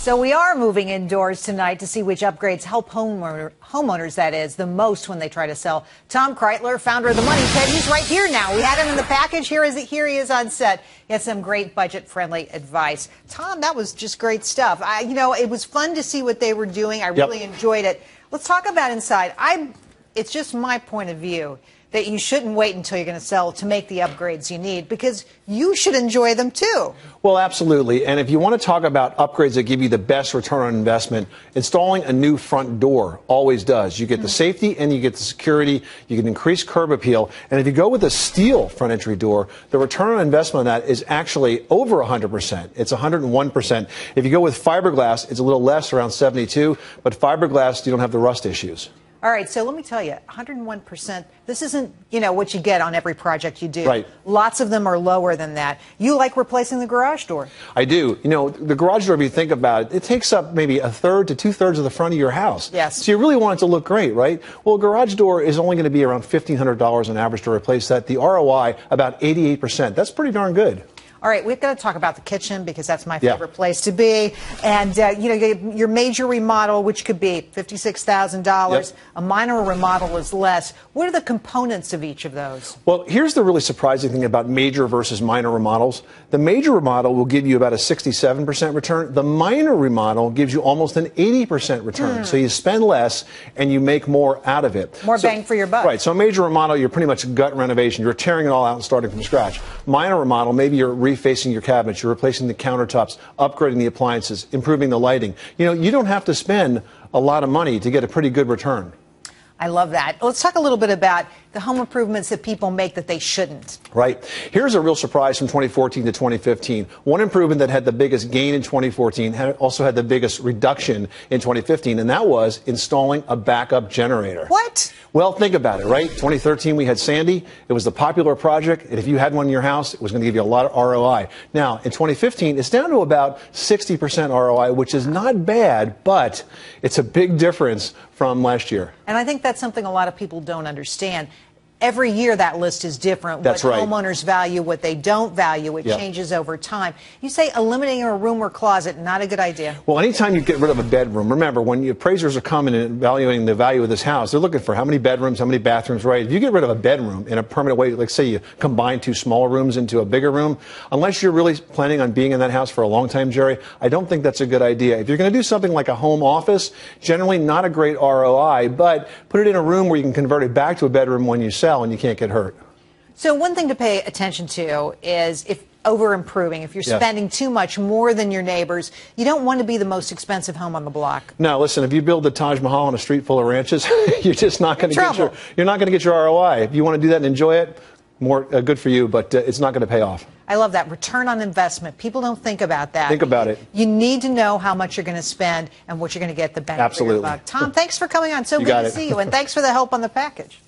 So we are moving indoors tonight to see which upgrades help homeowners, that is, the most when they try to sell. Tom Kraeutler, founder of The Money Pit, he's right here now. We had him in the package. Here he is on set. He has some great budget-friendly advice. Tom, that was just great stuff. It was fun to see what they were doing. I really enjoyed it. Let's talk about inside. It's just my point of view that you shouldn't wait until you're going to sell to make the upgrades you need, because you should enjoy them too. Well, absolutely. And if you want to talk about upgrades that give you the best return on investment, installing a new front door always does. You get the safety and you get the security. You can increase curb appeal. And if you go with a steel front entry door, the return on investment on that is actually over 100%. It's 101%. If you go with fiberglass, it's a little less, around 72. But fiberglass, you don't have the rust issues. All right, so let me tell you, 101%, this isn't, what you get on every project you do. Right. Lots of them are lower than that. You like replacing the garage door. I do. The garage door, if you think about it, it takes up maybe a third to two-thirds of the front of your house. Yes. So you really want it to look great, right? Well, a garage door is only going to be around $1,500 on average to replace that. The ROI, about 88%. That's pretty darn good. All right, we've got to talk about the kitchen, because that's my favorite place to be. And, your major remodel, which could be $56,000. A minor remodel is less. What are the components of each of those? Well, here's the really surprising thing about major versus minor remodels. The major remodel will give you about a 67% return. The minor remodel gives you almost an 80% return. So you spend less and you make more out of it. More bang for your buck. Right. So a major remodel, you're pretty much gut renovation. You're tearing it all out and starting from scratch. Minor remodel, maybe you're refacing your cabinets, you're replacing the countertops, upgrading the appliances, improving the lighting. You don't have to spend a lot of money to get a pretty good return. I love that. Let's talk a little bit about the home improvements that people make that they shouldn't. Right. Here's a real surprise from 2014 to 2015. One improvement that had the biggest gain in 2014 also had the biggest reduction in 2015, and that was installing a backup generator. What? Well, think about it, right? 2013, we had Sandy. It was the popular project, and if you had one in your house, it was going to give you a lot of ROI. Now, in 2015, it's down to about 60% ROI, which is not bad, but it's a big difference from last year. And I think that's something a lot of people don't understand. Every year that list is different. That's right. What homeowners value, what they don't value, it changes over time. You say eliminating a room or closet, not a good idea. Well, anytime you get rid of a bedroom, remember, when the appraisers are coming and evaluating the value of this house, they're looking for how many bedrooms, how many bathrooms, right? If you get rid of a bedroom in a permanent way, like say you combine two smaller rooms into a bigger room, unless you're really planning on being in that house for a long time, Gerri, I don't think that's a good idea. If you're going to do something like a home office, generally not a great ROI, but put it in a room where you can convert it back to a bedroom when you sell and you can't get hurt. So one thing to pay attention to is if over-improving, if you're spending too much, more than your neighbors, you don't want to be the most expensive home on the block. No, listen, if you build the Taj Mahal on a street full of ranches, you're just not going to get your ROI. If you want to do that and enjoy it, more good for you, but it's not going to pay off. I love that. Return on investment. People don't think about that. Think about it. You need to know how much you're going to spend and what you're going to get the bang for your buck. Tom, thanks for coming on. So good to see you, and thanks for the help on the package.